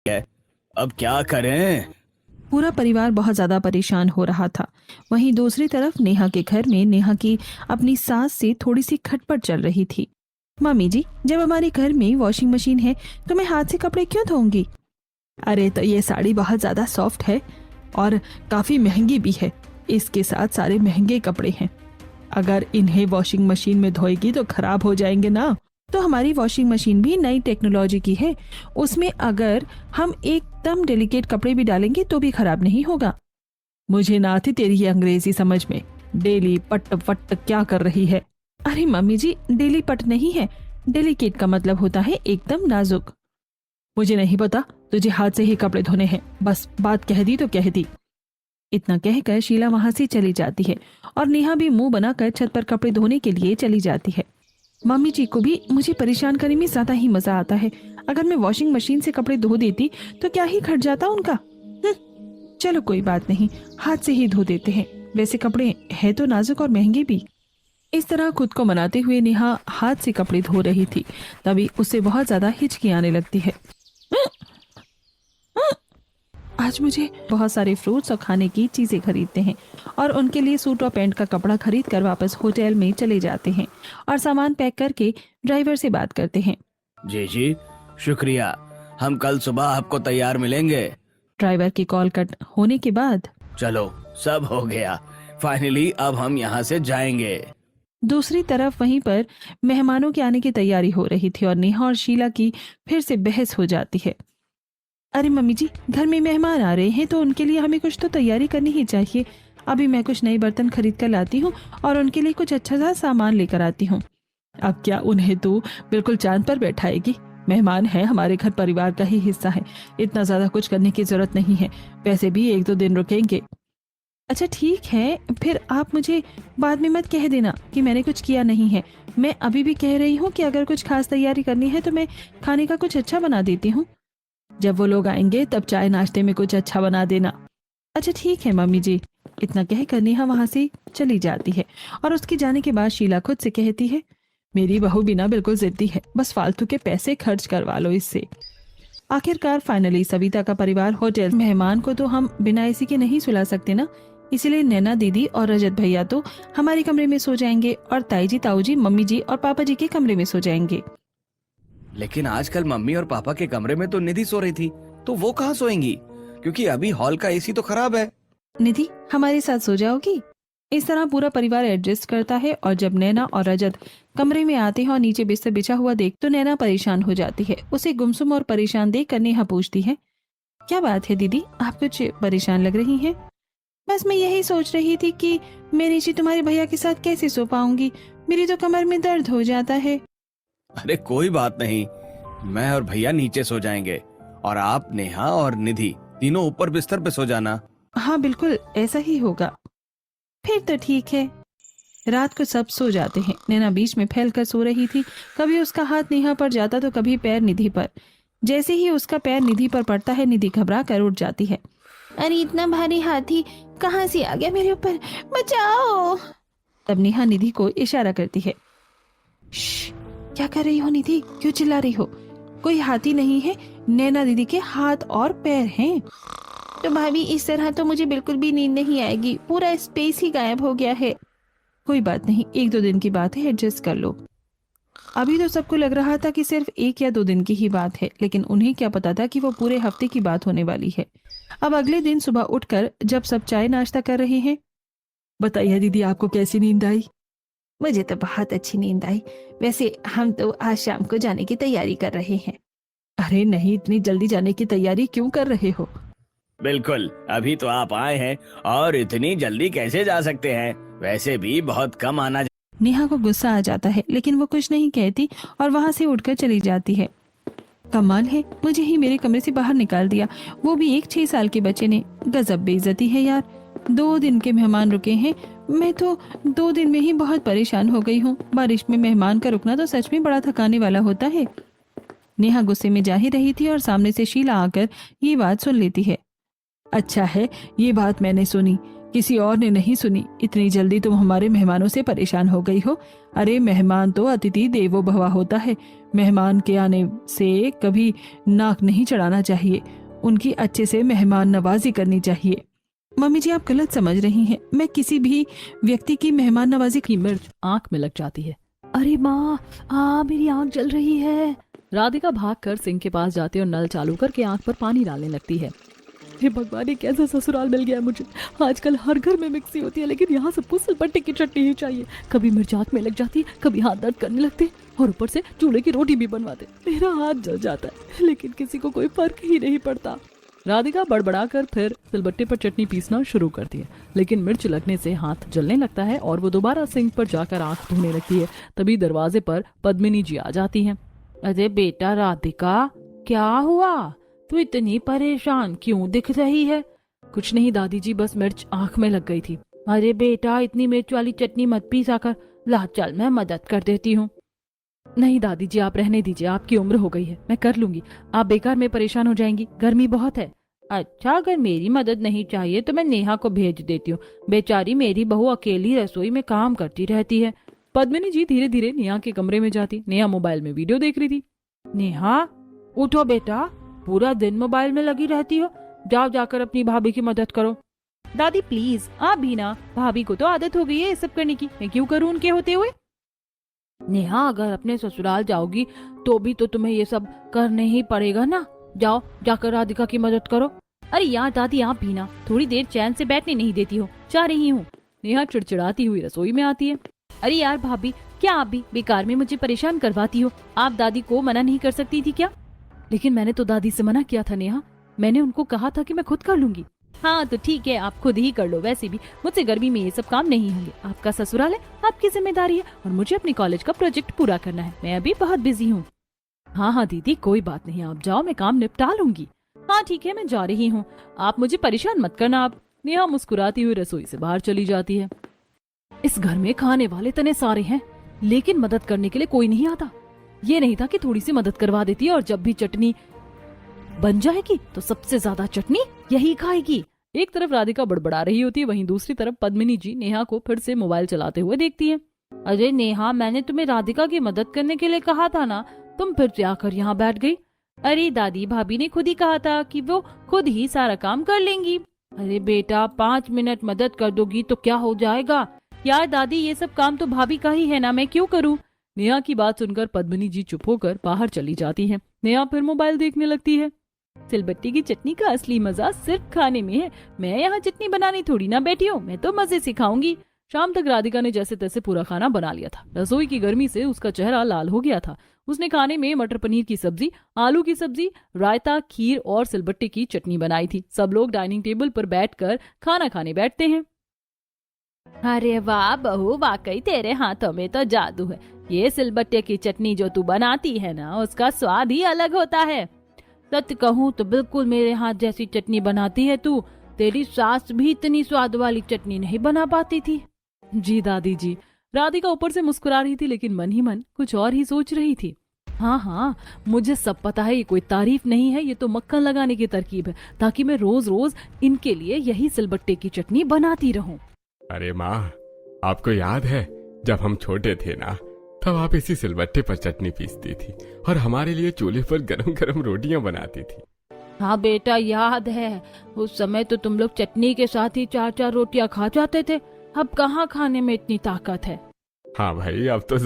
है, अब क्या करें? पूरा परिवार बहुत ज्यादा परेशान हो रहा था। वहीं दूसरी तरफ नेहा के घर में नेहा की अपनी सास से थोड़ी सी खटपट चल रही थी। मम्मी जी, जब हमारे घर में वॉशिंग मशीन है तो मैं हाथ से कपड़े क्यों धोऊंगी? अरे तो ये साड़ी बहुत ज्यादा सॉफ्ट है और काफी महंगी भी है। इसके साथ सारे महंगे कपड़े हैं। अगर इन्हें वॉशिंग मशीन में धोएगी तो खराब हो जाएंगे ना। तो हमारी वॉशिंग मशीन भी नई टेक्नोलॉजी की है। उसमें अगर हम एकदम डेलिकेट कपड़े भी डालेंगे तो भी खराब नहीं होगा। मुझे ना आती तेरी ये अंग्रेजी समझ में। डेली पट वट क्या कर रही है? अरे मम्मी जी, डेली पट नहीं है, डेलिकेट का मतलब होता है एकदम नाजुक। मुझे नहीं पता, तुझे हाथ से ही कपड़े धोने हैं, बस बात कह दी तो कह दी। इतना कहकर शीला वहां से चली जाती है और नेहा भी मुंह बनाकर छत पर कपड़े धोने के लिए चली जाती है। मम्मी जी को भी मुझे परेशान करने में ज्यादा ही मजा आता है। अगर मैं वॉशिंग मशीन से कपड़े धो देती तो क्या ही खट जाता उनका। चलो कोई बात नहीं, हाथ से ही धो देते हैं। वैसे कपड़े है तो नाजुक और महंगे भी। इस तरह खुद को मनाते हुए नेहा हाथ से कपड़े धो रही थी। तभी उसे बहुत ज्यादा हिचकी आने लगती है। आज मुझे बहुत सारे फ्रूट्स और खाने की चीजें खरीदते हैं और उनके लिए सूट और पैंट का कपड़ा खरीद कर वापस होटल में चले जाते हैं और सामान पैक करके ड्राइवर से बात करते हैं। जी, शुक्रिया। हम कल सुबह आपको तैयार मिलेंगे। ड्राइवर की कॉल कट होने के बाद चलो, सब हो गया। फाइनली अब हम यहाँ से जाएंगे। दूसरी तरफ वहीं पर मेहमानों के आने की तैयारी हो रही थी और नेहा और शीला की फिर से बहस हो जाती है। अरे मम्मी जी, घर में मेहमान आ रहे हैं तो उनके लिए हमें कुछ तो तैयारी करनी ही चाहिए। अभी मैं कुछ नए बर्तन खरीद कर लाती हूँ और उनके लिए कुछ अच्छा सा सामान लेकर आती हूँ। अब क्या उन्हें तो बिल्कुल चांद पर बैठाएगी? मेहमान है, हमारे घर परिवार का ही हिस्सा है। इतना ज्यादा कुछ करने की जरूरत नहीं है। वैसे भी 1-2 दिन रुकेंगे। अच्छा ठीक है, फिर आप मुझे बाद में मत कह देना कि मैंने कुछ किया नहीं है। मैं अभी भी कह रही हूँ कि अगर कुछ खास तैयारी करनी है तो मैं खाने का कुछ अच्छा बना देती हूँ। जब वो लोग आएंगे तब चाय नाश्ते में कुछ अच्छा बना देना। अच्छा ठीक है मम्मी जी। इतना कहकर नेहा वहां से चली जाती है और उसके जाने के बाद शीला खुद से कहती है, मेरी बहू बिना बिल्कुल जिद्दी है, बस फालतू के पैसे खर्च करवा लो इससे। आखिरकार फाइनली सविता का परिवार होटल। मेहमान को तो हम बिना एसी के नहीं सुला सकते ना, इसीलिए नैना दीदी और रजत भैया तो हमारे कमरे में सो जाएंगे और ताई जी, ताऊ जी, मम्मी जी और पापा जी के कमरे में सो जाएंगे। लेकिन आजकल मम्मी और पापा के कमरे में तो निधि सो रही थी, तो वो कहाँ सोएंगी? क्योंकि अभी हॉल का एसी तो खराब है। निधि, हमारे साथ सो जाओगी? इस तरह पूरा परिवार एडजस्ट करता है और जब नैना और रजत कमरे में आते हैं और नीचे बिस्तर बिछा हुआ देख तो नैना परेशान हो जाती है। उसे गुमसुम और परेशान देख कर नेहा पूछती है, क्या बात है दीदी, आप कुछ परेशान लग रही हैं? बस मैं यही सोच रही थी कि मैं नीचे तुम्हारे भैया के साथ कैसे सो पाऊंगी। मेरी तो कमर में दर्द हो जाता है। अरे कोई बात नहीं, मैं और भैया नीचे सो जाएंगे और आप, नेहा और निधि तीनों ऊपर बिस्तर पे सो जाना। हाँ बिल्कुल ऐसा ही होगा। फिर तो ठीक है। रात को सब सो जाते हैं। नैना बीच में फैल कर सो रही थी। कभी उसका हाथ नेहा पर जाता तो कभी पैर निधि पर। जैसे ही उसका पैर निधि पर पड़ता है निधि घबरा कर उठ जाती है। अरे इतना भारी हाथी कहाँ से आ गया मेरे ऊपर, बचाओ। तब नेहा निधि को इशारा करती है। श्श, क्या कर रही हो निधि, क्यों चिल्ला रही हो? कोई हाथी नहीं है, नैना दीदी के हाथ और पैर हैं। तो भाभी इस तरह तो मुझे बिल्कुल भी नींद नहीं आएगी, पूरा स्पेस ही गायब हो गया है। कोई बात नहीं, 1-2 दिन की बात है, एडजस्ट कर लो। अभी तो सबको लग रहा था कि सिर्फ 1 या 2 दिन की ही बात है, लेकिन उन्हें क्या पता था कि वो पूरे हफ्ते की बात होने वाली है। अब अगले दिन सुबह उठकर जब सब चाय नाश्ता कर रहे हैं, बताइए दीदी आपको कैसी नींद आई? मुझे तो बहुत अच्छी नींद आई। वैसे हम तो आज शाम को जाने की तैयारी कर रहे हैं। अरे नहीं, इतनी जल्दी जाने की तैयारी क्यों कर रहे हो? बिल्कुल, अभी तो आप आए हैं और इतनी जल्दी कैसे जा सकते हैं? वैसे भी बहुत कम आना। नेहा को गुस्सा आ जाता है लेकिन वो कुछ नहीं कहती और वहां से उठकर चली जाती है। कमाल है, मुझे ही मेरे कमरे से बाहर निकाल दिया, वो भी एक 6 साल के बच्चे ने। गजब बेइज्जती है यार। 2 दिन के मेहमान रुके हैं, मैं तो 2 दिन में ही बहुत परेशान हो गई हूँ। बारिश में मेहमान का रुकना तो सच में बड़ा थकाने वाला होता है। नेहा गुस्से में जा ही रही थी और सामने से शीला आकर ये बात सुन लेती है। अच्छा है, ये बात मैंने सुनी, किसी और ने नहीं सुनी। इतनी जल्दी तुम हमारे मेहमानों से परेशान हो गई हो। अरे मेहमान तो अतिथि देवो भव होता है। मेहमान के आने से कभी नाक नहीं चढ़ाना चाहिए, उनकी अच्छे से मेहमान नवाजी करनी चाहिए। मम्मी जी, आप गलत समझ रही हैं। मैं किसी भी व्यक्ति की मेहमान नवाजी की मिर्च आंख में लग जाती है। अरे माँ, मेरी आंख जल रही है। राधिका भागकर सिंक के पास जाती है और नल चालू करके आंख पर पानी डालने लगती है। हे भगवान, ये कैसा ससुराल मिल गया मुझे। आजकल हर घर में मिक्सी होती है, लेकिन यहाँ सबको सिलबट्टे की चटनी ही चाहिए। कभी मिर्च आंख में लग जाती है, कभी हाथ दर्द करने लगते और ऊपर से चूल्हे की रोटी भी बनवाते। मेरा हाथ जल जाता है, लेकिन किसी को कोई फर्क ही नहीं पड़ता। राधिका बड़बड़ाकर फिर सिलबट्टे पर चटनी पीसना शुरू करती है, लेकिन मिर्च लगने से हाथ जलने लगता है और वो दोबारा सिंक पर जाकर आंख धोने लगती है। तभी दरवाजे पर पद्मिनी जी आ जाती हैं। अरे बेटा राधिका, क्या हुआ? तू इतनी परेशान क्यों दिख रही है? कुछ नहीं दादी जी, बस मिर्च आंख में लग गई थी। अरे बेटा, इतनी मिर्च वाली चटनी मत पीसा कर। ला चल, मैं मदद कर देती हूँ। नहीं दादी जी, आप रहने दीजिए, आपकी उम्र हो गई है, मैं कर लूंगी। आप बेकार में परेशान हो जाएंगी, गर्मी बहुत है। अच्छा, अगर मेरी मदद नहीं चाहिए तो मैं नेहा को भेज देती हूँ। बेचारी मेरी बहू अकेली रसोई में काम करती रहती है। पद्मिनी जी धीरे धीरे नेहा के कमरे में जाती। नेहा मोबाइल में वीडियो देख रही थी। नेहा, उठो बेटा, पूरा दिन मोबाइल में लगी रहती हो। जाओ जाकर अपनी भाभी की मदद करो। दादी प्लीज, आप भी ना। भाभी को तो आदत हो गई है ये सब करने की, मैं क्यों करूँ उनके होते हुए। नेहा, अगर अपने ससुराल जाओगी तो भी तो तुम्हें ये सब करने ही पड़ेगा ना। जाओ जाकर राधिका की मदद करो। अरे यार दादी, आप भी ना, थोड़ी देर चैन से बैठने नहीं देती हो। जा रही हूँ। नेहा चिड़चिड़ाती हुई रसोई में आती है। अरे यार भाभी, क्या आप भी बेकार में मुझे परेशान करवाती हो? आप दादी को मना नहीं कर सकती थी क्या? लेकिन मैंने तो दादी से मना किया था नेहा, मैंने उनको कहा था कि मैं खुद कर लूंगी। हाँ तो ठीक है, आप खुद ही कर लो। वैसे भी मुझसे गर्मी में ये सब काम नहीं होंगे। आपका ससुराल है, आपकी जिम्मेदारी है, और मुझे अपने कॉलेज का प्रोजेक्ट पूरा करना है। मैं अभी बहुत बिजी हूँ। हाँ हाँ दीदी, कोई बात नहीं, आप जाओ, मैं काम निपटा लूंगी। हाँ ठीक है, मैं जा रही हूँ, आप मुझे परेशान मत करना आप। नेहा मुस्कुराती हुई रसोई से बाहर चली जाती है। इस घर में खाने वाले इतने सारे हैं, लेकिन मदद करने के लिए कोई नहीं आता। ये नहीं था कि थोड़ी सी मदद करवा देती और जब भी चटनी बन जाएगी तो सबसे ज्यादा चटनी यही खाएगी। एक तरफ राधिका बड़बड़ा रही होती है, वहीं दूसरी तरफ पद्मिनी जी नेहा को फिर से मोबाइल चलाते हुए देखती है। अरे नेहा, मैंने तुम्हें राधिका की मदद करने के लिए कहा था ना, तुम फिर से आकर यहाँ बैठ गई। अरे दादी, भाभी ने खुद ही कहा था कि वो खुद ही सारा काम कर लेंगी। अरे बेटा, 5 मिनट मदद कर दोगी तो क्या हो जाएगा? यार दादी, ये सब काम तो भाभी का ही है ना, मैं क्यों करूँ? नेहा की बात सुनकर पद्मिनी जी चुप होकर बाहर चली जाती है। नेहा फिर मोबाइल देखने लगती है। सिलबट्टी की चटनी का असली मजा सिर्फ खाने में है। मैं यहाँ चटनी बनाने थोड़ी ना बैठी हूँ, मैं तो मजे सिखाऊंगी। शाम तक राधिका ने जैसे तैसे पूरा खाना बना लिया था। रसोई की गर्मी से उसका चेहरा लाल हो गया था। उसने खाने में मटर पनीर की सब्जी, आलू की सब्जी, रायता, खीर और सिलबट्टे की चटनी बनाई थी। सब लोग डाइनिंग टेबल पर बैठकर खाना खाने बैठते हैं। अरे वाह बहू, वाकई तेरे हाथों में तो जादू है। ये सिलबट्टे की चटनी जो तू बनाती है ना, उसका स्वाद ही अलग होता है। सच कहूँ तो बिल्कुल मेरे हाथ जैसी चटनी बनाती है तू। तेरी सास भी इतनी स्वाद वाली चटनी नहीं बना पाती थी। जी दादी जी। राधिका ऊपर से मुस्कुरा रही थी, लेकिन मन ही मन कुछ और ही सोच रही थी। हाँ हाँ, मुझे सब पता है, ये कोई तारीफ नहीं है, ये तो मक्खन लगाने की तरकीब है, ताकि मैं रोज रोज इनके लिए यही सिलबट्टे की चटनी बनाती रहूं। अरे माँ, आपको याद है जब हम छोटे थे ना, तब आप इसी सिलबट्टे पर चटनी पीसती थी और हमारे लिए चूल्हे पर गरम गरम रोटियां बनाती थी। हाँ बेटा, याद है। उस समय तो तुम लोग चटनी के साथ ही 4-4 रोटियां खा जाते थे। अब कहाँ खाने में इतनी ताकत है। हाँ भाई, अब तो